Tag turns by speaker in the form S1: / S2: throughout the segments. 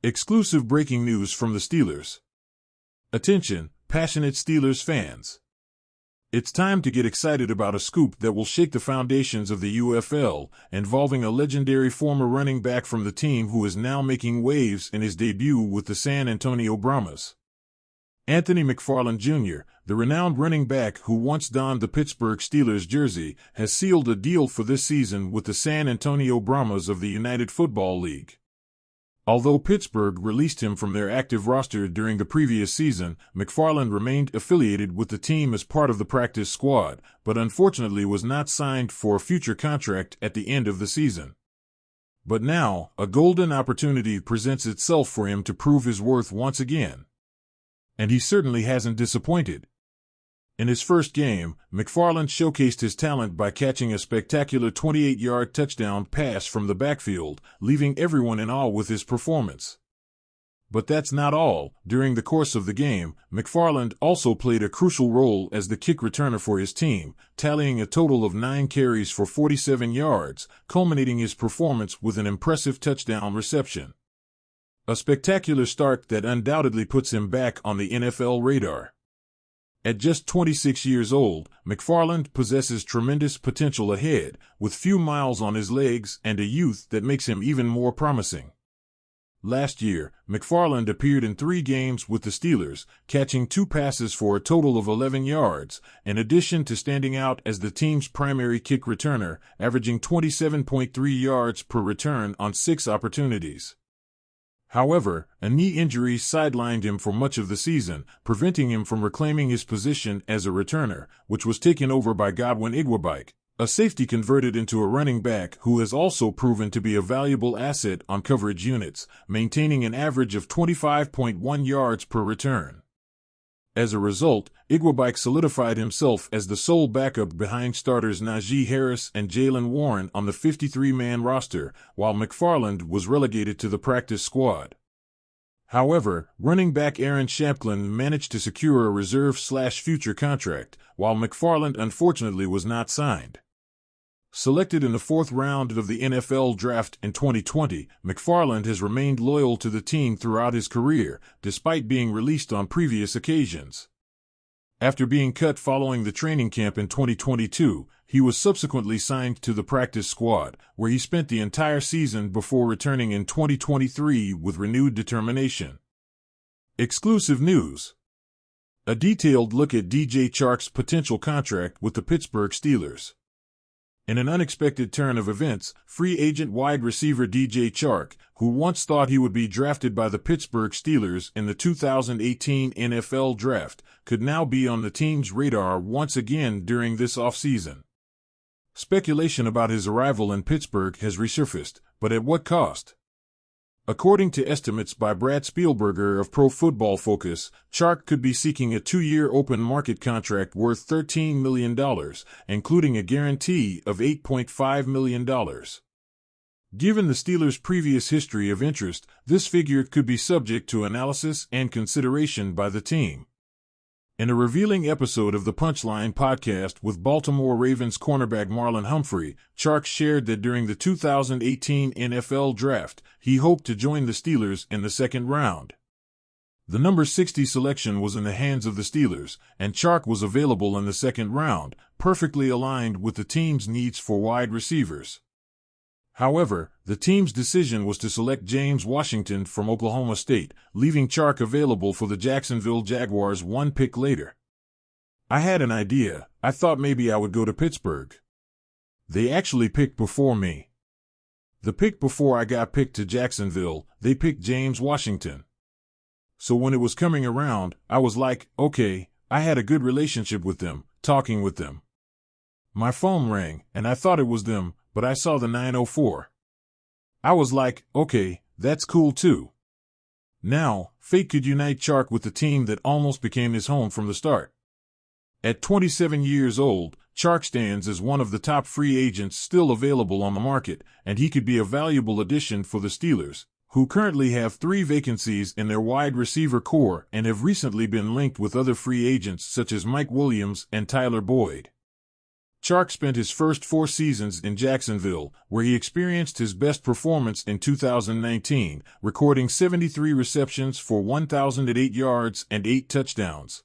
S1: Exclusive breaking news from the Steelers. Attention, passionate Steelers fans. It's time to get excited about a scoop that will shake the foundations of the UFL, involving a legendary former running back from the team who is now making waves in his debut with the San Antonio Brahmas. Anthony McFarland Jr., the renowned running back who once donned the Pittsburgh Steelers jersey, has sealed a deal for this season with the San Antonio Brahmas of the United Football League. Although Pittsburgh released him from their active roster during the previous season, McFarland remained affiliated with the team as part of the practice squad, but unfortunately was not signed for a future contract at the end of the season. But now, a golden opportunity presents itself for him to prove his worth once again. And he certainly hasn't disappointed. In his first game, McFarland showcased his talent by catching a spectacular 28-yard touchdown pass from the backfield, leaving everyone in awe with his performance. But that's not all. During the course of the game, McFarland also played a crucial role as the kick returner for his team, tallying a total of 9 carries for 47 yards, culminating his performance with an impressive touchdown reception. A spectacular start that undoubtedly puts him back on the NFL radar. At just 26 years old, McFarland possesses tremendous potential ahead, with few miles on his legs and a youth that makes him even more promising. Last year, McFarland appeared in 3 games with the Steelers, catching 2 passes for a total of 11 yards, in addition to standing out as the team's primary kick returner, averaging 27.3 yards per return on 6 opportunities. However, a knee injury sidelined him for much of the season, preventing him from reclaiming his position as a returner, which was taken over by Godwin Igwebuike, a safety converted into a running back who has also proven to be a valuable asset on coverage units, maintaining an average of 25.1 yards per return. As a result, Igwebuike solidified himself as the sole backup behind starters Najee Harris and Jaylen Warren on the 53-man roster, while McFarland was relegated to the practice squad. However, running back Aaron Shampklin managed to secure a reserve/future contract, while McFarland unfortunately was not signed. Selected in the 4th round of the NFL Draft in 2020, McFarland has remained loyal to the team throughout his career, despite being released on previous occasions. After being cut following the training camp in 2022, he was subsequently signed to the practice squad, where he spent the entire season before returning in 2023 with renewed determination. Exclusive news. A detailed look at DJ Chark's potential contract with the Pittsburgh Steelers. In an unexpected turn of events, free agent wide receiver DJ Chark, who once thought he would be drafted by the Pittsburgh Steelers in the 2018 NFL Draft, could now be on the team's radar once again during this offseason. Speculation about his arrival in Pittsburgh has resurfaced, but at what cost? According to estimates by Brad Spielberger of Pro Football Focus, Chark could be seeking a 2-year open market contract worth $13 million, including a guarantee of $8.5 million. Given the Steelers' previous history of interest, this figure could be subject to analysis and consideration by the team. In a revealing episode of the Punchline podcast with Baltimore Ravens cornerback Marlon Humphrey, Chark shared that during the 2018 NFL Draft, he hoped to join the Steelers in the 2nd round. The number 60 selection was in the hands of the Steelers, and Chark was available in the 2nd round, perfectly aligned with the team's needs for wide receivers. However, the team's decision was to select James Washington from Oklahoma State, leaving Chark available for the Jacksonville Jaguars 1 pick later. I had an idea. I thought maybe I would go to Pittsburgh. They actually picked before me. The pick before I got picked to Jacksonville, they picked James Washington. So when it was coming around, I was like, okay, I had a good relationship with them, talking with them. My phone rang, and I thought it was them, but I saw the 904. I was like, okay, that's cool too. Now, fate could unite Chark with the team that almost became his home from the start. At 27 years old, Chark stands as one of the top free agents still available on the market, and he could be a valuable addition for the Steelers, who currently have 3 vacancies in their wide receiver core and have recently been linked with other free agents such as Mike Williams and Tyler Boyd. Chark spent his first 4 seasons in Jacksonville, where he experienced his best performance in 2019, recording 73 receptions for 1,008 yards and 8 touchdowns.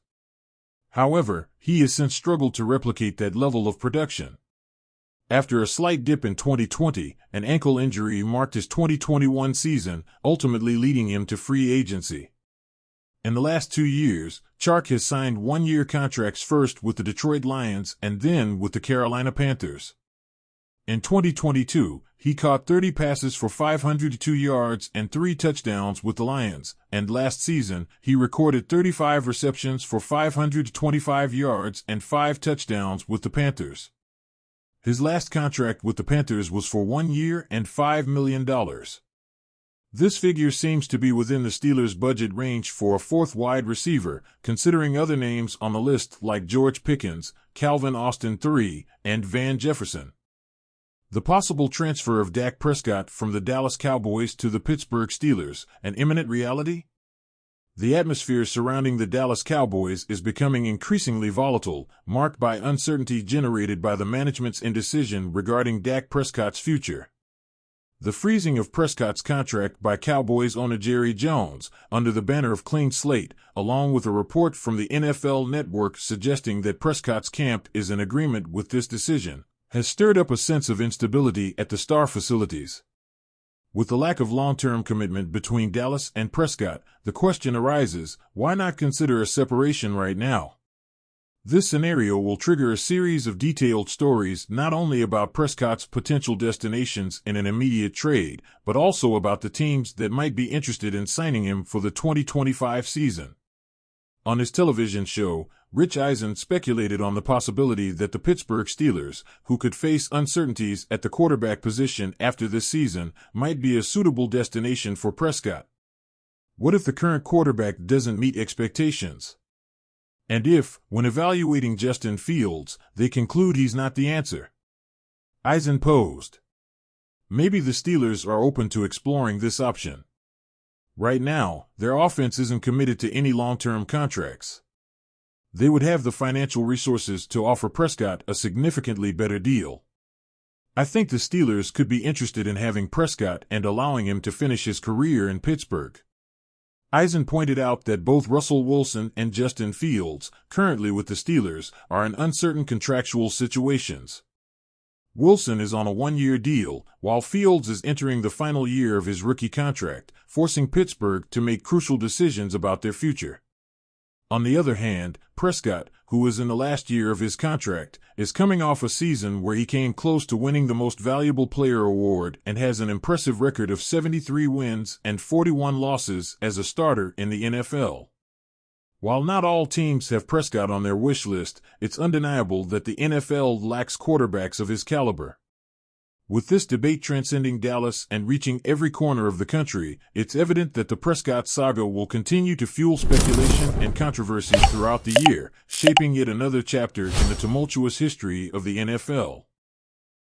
S1: However, he has since struggled to replicate that level of production. After a slight dip in 2020, an ankle injury marked his 2021 season, ultimately leading him to free agency. In the last 2 years, Chark has signed 1-year contracts, first with the Detroit Lions and then with the Carolina Panthers. In 2022, he caught 30 passes for 502 yards and 3 touchdowns with the Lions, and last season, he recorded 35 receptions for 525 yards and 5 touchdowns with the Panthers. His last contract with the Panthers was for 1 year and $5 million. This figure seems to be within the Steelers' budget range for a fourth wide receiver, considering other names on the list like George Pickens, Calvin Austin III, and Van Jefferson. The possible transfer of Dak Prescott from the Dallas Cowboys to the Pittsburgh Steelers, an imminent reality? The atmosphere surrounding the Dallas Cowboys is becoming increasingly volatile, marked by uncertainty generated by the management's indecision regarding Dak Prescott's future. The freezing of Prescott's contract by Cowboys owner Jerry Jones, under the banner of Clean Slate, along with a report from the NFL Network suggesting that Prescott's camp is in agreement with this decision, has stirred up a sense of instability at the star facilities. With the lack of long-term commitment between Dallas and Prescott, the question arises, why not consider a separation right now? This scenario will trigger a series of detailed stories not only about Prescott's potential destinations in an immediate trade, but also about the teams that might be interested in signing him for the 2025 season. On his television show, Rich Eisen speculated on the possibility that the Pittsburgh Steelers, who could face uncertainties at the quarterback position after this season, might be a suitable destination for Prescott. What if the current quarterback doesn't meet expectations? And if, when evaluating Justin Fields, they conclude he's not the answer? Eisen posed. Maybe the Steelers are open to exploring this option. Right now, their offense isn't committed to any long-term contracts. They would have the financial resources to offer Prescott a significantly better deal. I think the Steelers could be interested in having Prescott and allowing him to finish his career in Pittsburgh. Eisen pointed out that both Russell Wilson and Justin Fields, currently with the Steelers, are in uncertain contractual situations. Wilson is on a 1-year deal, while Fields is entering the final year of his rookie contract, forcing Pittsburgh to make crucial decisions about their future. On the other hand, Prescott, who is in the last year of his contract, is coming off a season where he came close to winning the Most Valuable Player award and has an impressive record of 73 wins and 41 losses as a starter in the NFL. While not all teams have Prescott on their wish list, it's undeniable that the NFL lacks quarterbacks of his caliber. With this debate transcending Dallas and reaching every corner of the country, it's evident that the Prescott saga will continue to fuel speculation and controversy throughout the year, shaping yet another chapter in the tumultuous history of the NFL.